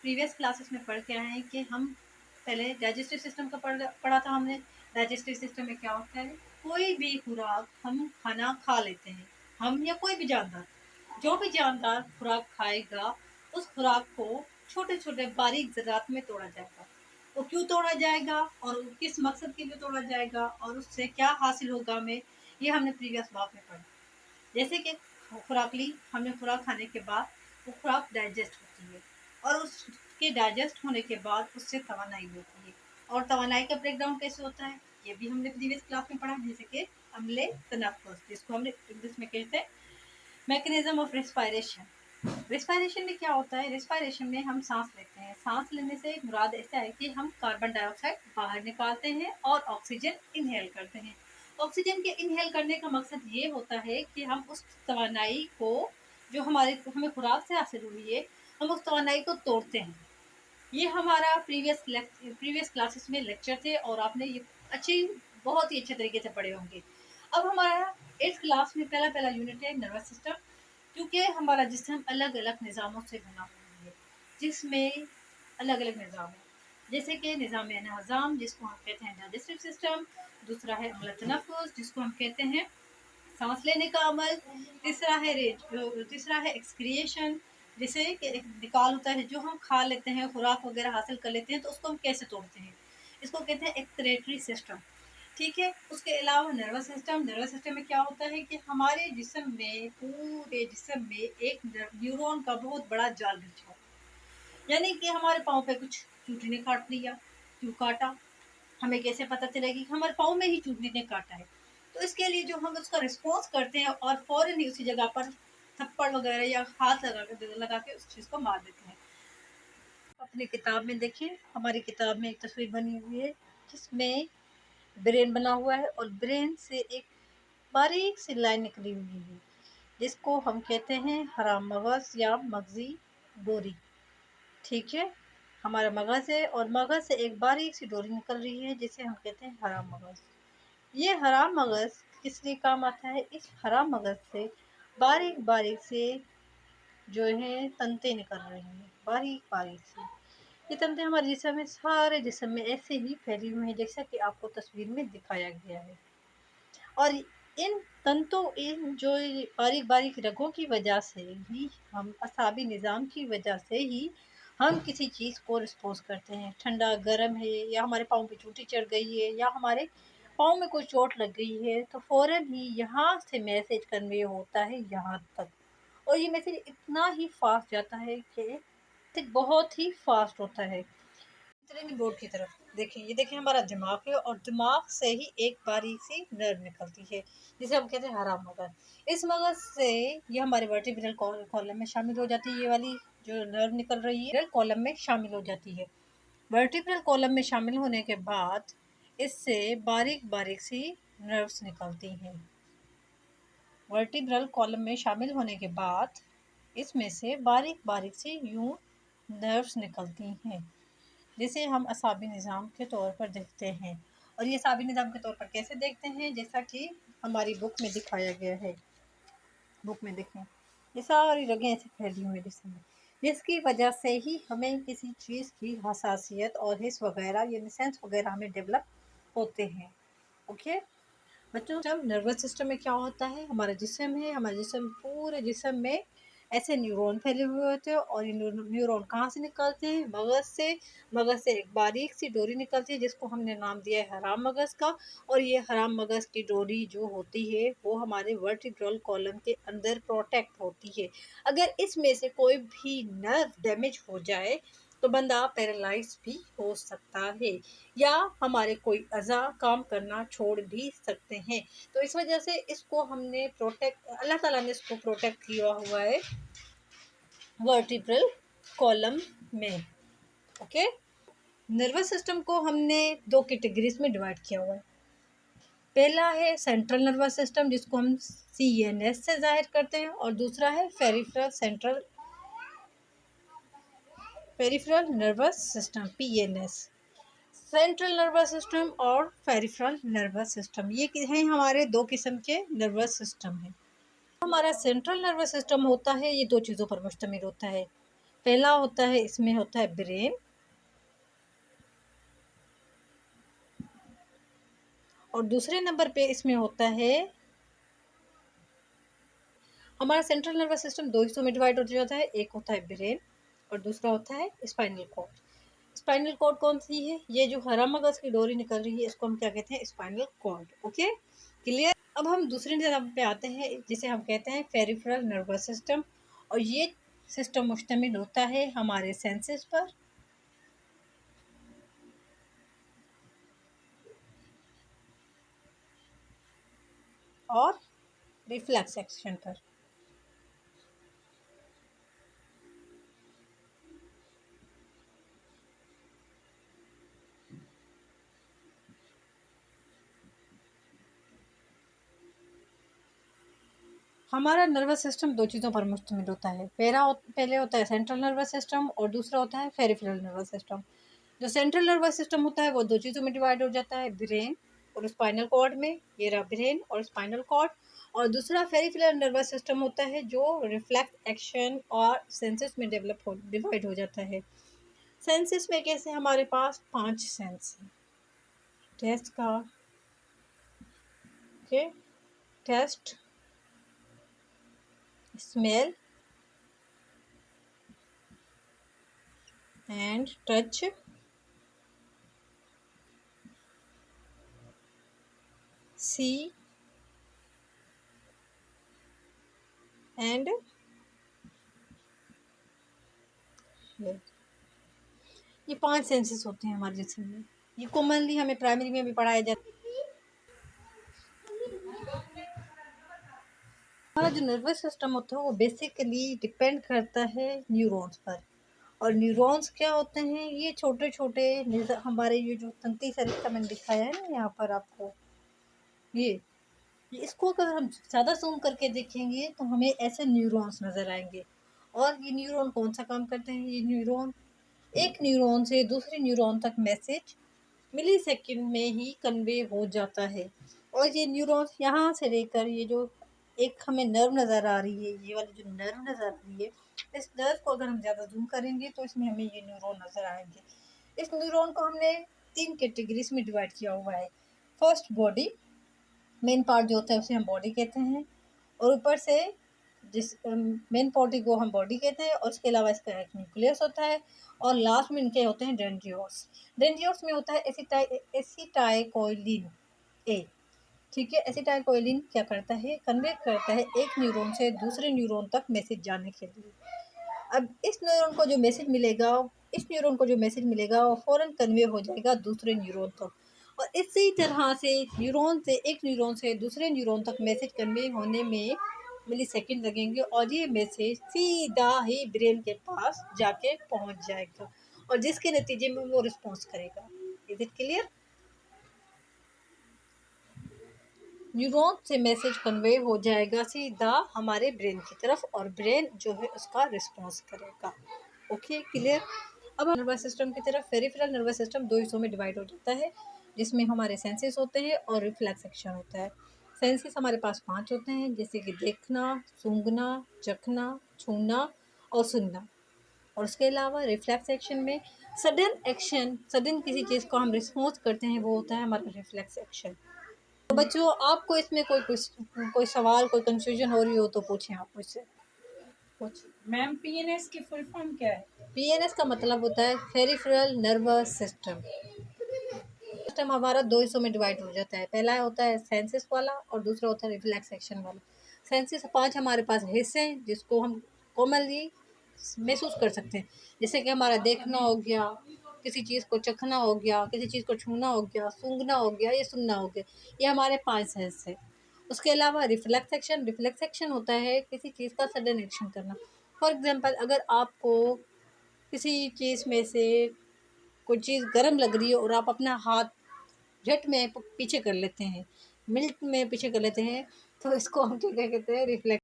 Previous classes में पढ़ के आए हैं कि हम पहले डाइजेस्टिव सिस्टम का पढ़ा था हमने। डाइजेस्टिव सिस्टम में क्या होता है, कोई भी खुराक हम खाना खा लेते हैं, हम या कोई भी जानदार, जो भी जानदार खुराक खाएगा उस खुराक को छोटे छोटे बारीक ज़रात में तोड़ा जाएगा। वो क्यों तोड़ा जाएगा और किस मकसद के लिए तोड़ा जाएगा और उससे क्या हासिल होगा हमें, ये हमने प्रीवियस बात में पढ़ा। जैसे कि खुराक ली हमने, खुराक खाने के बाद वो खुराक डाइजेस्ट होती है और उसके डाइजेस्ट होने के बाद उससे तवानाई होती है। और तवानाई का ब्रेकडाउन कैसे होता है ये भी हमने प्रीवियस क्लास में पढ़ा। जैसे कि अम्ले तनफ्फुस, जिसको हमने इंग्लिश में कहते हैं मैकेनिज्म ऑफ रेस्पायरेशन। रेस्पायरेशन में क्या होता है, रेस्पायरेशन में हम सांस लेते हैं। सांस लेने से मुराद ऐसा है कि हम कार्बन डाइऑक्साइड बाहर निकालते हैं और ऑक्सीजन इनहेल करते हैं। ऑक्सीजन के इनहेल करने का मकसद ये होता है कि हम उस तवानाई को जो हमें खुराक से हासिल हुई है, हम उस तवानाई को तोड़ते हैं। ये हमारा प्रीवियस क्लासेस में लेक्चर थे और आपने ये बहुत ही अच्छे तरीके से पढ़े होंगे। अब हमारा 8th क्लास में पहला पहला यूनिट है नर्वस सिस्टम। क्योंकि हमारा जिस्म अलग अलग निज़ामों से बना हुआ है, जिसमें अलग अलग निज़ाम है। जैसे कि निज़ाम हज़ाम, जिसको हम कहते हैं डाइजेस्टिव सिस्टम। दूसरा है अम्ल तनफ्फुस, जिसको हम कहते हैं सांस लेने का अमल। तीसरा है एक्सक्रिएशन, जिसे कि एक निकाल होता है, जो हम खा लेते हैं, खुराक वगैरह हासिल कर लेते हैं तो उसको हम कैसे तोड़ते हैं, इसको कहते हैं एक्सक्रेटरी सिस्टम। ठीक है। उसके अलावा नर्वस सिस्टम, नर्वस सिस्टम में क्या होता है कि हमारे जिस्म में, पूरे जिस्म में एक न्यूरॉन का बहुत बड़ा जाल बिछा हुआ है। यानी कि हमारे पाँव पे कुछ चूटी ने काट लिया, क्यों काटा, हमें कैसे पता चलेगा कि हमारे पाँव में ही चूटी ने काटा है। तो इसके लिए जो हम उसका रिस्पॉन्स करते हैं और फ़ौरन ही उसी जगह पर थप्पड़ वगैरह या हाथ लगा के उस चीज़ को मार देते हैं। अपनी किताब में देखिए, हमारी किताब में एक तस्वीर बनी हुई है जिसमें ब्रेन बना हुआ है और ब्रेन से एक बारीक सी लाइन निकली हुई है, जिसको हम कहते हैं हराम मगज़ या मगज़ी डोरी। ठीक है। हमारा मगज़ है और मगज़ से एक बारीक सी डोरी निकल रही है, जिसे हम कहते हैं हराम मगज़। ये हराम मगज़ किस लिए काम आता है, इस हराम मगज़ से बारीक बारीक से जो है तंते निकल रही हैं, बारीक बारीक से। ये तंते हमारे जिस्म में, सारे जिस्म में ऐसे ही फैली हुई हैं जैसा कि आपको तस्वीर में दिखाया गया है। और इन जो बारीक बारीक रगों की वजह से ही, हम असाबी निज़ाम की वजह से ही हम किसी चीज़ को रिस्पॉन्स करते हैं। ठंडा गर्म है, या हमारे पाँव पे चोटी चढ़ गई है, या हमारे पाँव में कोई चोट लग गई है, तो फ़ौरन ही यहाँ से मैसेज कन्वे होता है यहाँ तक। और ये मैसेज इतना ही फास्ट जाता है कि बहुत ही फास्ट होता है। ट्रेनिंग बोर्ड की तरफ देखें, ये देखें हमारा दिमाग है और दिमाग से ही एक बारीक सी नर्व निकलती है, जिसे हम कहते हैं हराम मगज़। इस मगज़ से ये हमारे वर्टिब्रल कॉलम में शामिल हो जाती है। ये वाली जो नर्व निकल रही है कॉलम में शामिल हो जाती है। वर्टिब्रल कॉलम में शामिल होने के बाद इससे बारीक बारीक सी नर्व्स निकलती हैं। वर्टिब्रल कॉलम में शामिल होने के बाद इसमें से बारीक बारीक सी यूं नर्व्स निकलती हैं, जिसे हम असाबी निज़ाम के तौर पर देखते हैं। और ये असाबी निज़ाम के तौर पर कैसे देखते हैं, जैसा कि हमारी बुक में दिखाया गया है। बुक में देखें, ये सारी रगें ऐसे फैली हुई जिसमें, जिसकी वजह से ही हमें किसी चीज़ की हसासियत और हिस्स वगैरह यानी सेंस वगैरह हमें डेवलप होते हैं। ओके बच्चों, जब नर्वस सिस्टम में क्या होता है, हमारा जिस्म है, हमारे जिस्म, पूरे जिस्म में ऐसे न्यूरॉन फैले हुए होते हैं। और ये न्यूरॉन कहाँ से निकलते हैं, मगज़ से। मगज़ से एक बारीक सी डोरी निकलती है, जिसको हमने नाम दिया है हराम मगज़ का। और ये हराम मगज़ की डोरी जो होती है वो हमारे वर्टिब्रल कॉलम के अंदर प्रोटेक्ट होती है। अगर इसमें से कोई भी नर्व डैमेज हो जाए तो बंदा पैरालाइज भी हो सकता है, या हमारे कोई अज़ा काम करना छोड़ भी सकते हैं। तो इस वजह से इसको हमने अल्लाह ताला ने इसको प्रोटेक्ट किया हुआ है वर्टिब्रल कॉलम में। ओके, नर्वस सिस्टम को हमने दो कैटेगरीज में डिवाइड किया हुआ है। पहला है सेंट्रल नर्वस सिस्टम, जिसको हम CNS से जाहिर करते हैं, और दूसरा है peripheral nervous system, PNS। Central nervous system और पेरिफेरल नर्वस सिस्टम, ये हैं हमारे दो किस्म के नर्वस सिस्टम हैं। हमारा सेंट्रल नर्वस सिस्टम होता है, ये दो चीज़ों पर मुश्तमिल होता है। पहला होता है, इसमें होता है ब्रेन, और दूसरे नंबर पे इसमें होता है हमारा सेंट्रल नर्वस सिस्टम। दो हिस्सों में डिवाइड हो जाता है, एक होता है ब्रेन और दूसरा होता है स्पाइनल कॉर्ड। स्पाइनल कॉर्ड कौन सी है? ये जो हरा मगज की डोरी निकल रही है, इसको हम क्या कहते हैं? Spinal cord. Okay, clear. अब हम दूसरे नंबर पे आते हैं, जिसे हम कहते हैं पेरिफेरल नर्वस सिस्टम, और ये सिस्टम मुश्तमिल होता है हमारे सेंसेस पर और रिफ्लेक्स एक्शन पर। हमारा नर्वस सिस्टम दो चीज़ों पर मुश्तमिल होता है। पहले होता है सेंट्रल नर्वस सिस्टम और दूसरा होता है पेरिफेरल नर्वस सिस्टम। जो सेंट्रल नर्वस सिस्टम होता है वो दो चीज़ों में डिवाइड हो जाता है, ब्रेन और स्पाइनल कॉर्ड में। ये रहा ब्रेन और स्पाइनल कॉर्ड। और दूसरा पेरिफेरल नर्वस सिस्टम होता है जो रिफ्लेक्स एक्शन और सेंसेस में डिवाइड हो जाता है। सेंसेस में कैसे? हमारे पास 5 सेंस हैं। टेस्ट का, okay, taste, smell and touch, see and ये 5 सेंसेस होते हैं हमारे जिस्म में। ये कॉमनली हमें प्राइमरी में भी पढ़ाया जाता है। हमारा जो नर्वस सिस्टम होता है वो बेसिकली डिपेंड करता है न्यूरॉन्स पर। और न्यूरॉन्स क्या होते हैं? ये छोटे छोटे हमारे ये जो तंत्रिका सरिस्ता मैंने दिखाया है ना यहाँ पर आपको, ये इसको अगर हम ज़्यादा जूम करके देखेंगे तो हमें ऐसे न्यूरॉन्स नज़र आएंगे। और ये न्यूरॉन कौन सा काम करते हैं? ये न्यूरॉन एक न्यूरॉन से दूसरे न्यूरॉन तक मैसेज मिली सेकेंड में ही कन्वे हो जाता है। और ये न्यूरॉन्स यहाँ से लेकर ये जो एक हमें नर्व नज़र आ रही है, ये वाली जो नर्व नज़र आ रही है, इस नर्व को अगर हम ज़्यादा जूम करेंगे तो इसमें हमें ये न्यूरॉन नज़र आएंगे। इस न्यूरॉन को हमने 3 कैटेगरीज में डिवाइड किया हुआ है। फर्स्ट बॉडी, मेन पार्ट जो होता है उसे हम बॉडी कहते हैं, और ऊपर से जिस मेन बॉडी को हम बॉडी कहते हैं, और उसके अलावा इसका एक न्यूक्लियस होता है, और लास्ट में इनके होते हैं डेंड्रियोट्स। डेंड्रियोट्स में होता है एसिटाइलकोलिन ए। ठीक है, एसिटाइलकोलिन क्या करता है? कन्वे करता है एक न्यूरॉन से दूसरे न्यूरॉन तक मैसेज जाने के लिए। अब इस न्यूरॉन को जो मैसेज मिलेगा, इस न्यूरॉन को जो मैसेज मिलेगा वो फ़ौरन कन्वे हो जाएगा दूसरे न्यूरॉन तक। और इसी तरह से न्यूरॉन से एक न्यूरॉन से दूसरे न्यूरॉन तक मैसेज कन्वे होने में मिलीसेकंड लगेंगे, और ये मैसेज सीधा ही ब्रेन के पास जाके पहुंच जाएगा, और जिसके नतीजे में वो रिस्पॉन्स करेगा। Is it clear? न्यूरॉन से मैसेज कन्वे हो जाएगा सीधा हमारे ब्रेन की तरफ, और ब्रेन जो है उसका रिस्पॉन्स करेगा। Okay, clear. अब नर्वस सिस्टम की तरफ, पेरिफेरल नर्वस सिस्टम दो हिस्सों में डिवाइड हो जाता है, जिसमें हमारे सेंसेस होते हैं और रिफ्लेक्स एक्शन होता है। सेंसेस हमारे पास 5 होते हैं, जैसे कि देखना, सूंघना, चखना, छूना और सुनना। और उसके अलावा रिफ्लेक्स एक्शन में सडन किसी चीज़ को हम रिस्पॉन्स करते हैं, वो होता है हमारा रिफ्लेक्स एक्शन। तो बच्चों, आपको इसमें कोई सवाल, कोई कंफ्यूजन हो रही हो तो पूछें आप मुझसे। कुछ मैम, पीएनएस की फुल फॉर्म क्या है? पीएनएस का मतलब होता है पेरिफेरल नर्वस सिस्टम। सिस्टम हमारा दो हिस्सों में डिवाइड हो जाता है। पहला होता है सेंसेस वाला और दूसरा होता है रिफ्लेक्स एक्शन वाला। सेंसेस 5 हमारे पास हिस्से हैं जिसको हम कॉमनली महसूस कर सकते हैं, जैसे कि हमारा देखना हो गया, किसी चीज़ को चखना हो गया, किसी चीज़ को छूना हो गया, सूंघना हो गया, या सुनना हो गया। ये हमारे 5 सेंस है। उसके अलावा रिफ्लेक्स एक्शन होता है किसी चीज़ का सडन एक्शन करना। फॉर एग्जांपल, अगर आपको किसी चीज़ में से कोई चीज़ गर्म लग रही है और आप अपना हाथ झट में पीछे कर लेते हैं, मिनट में पीछे कर लेते हैं, तो इसको हम क्या कहते हैं? रिफ्लेक्स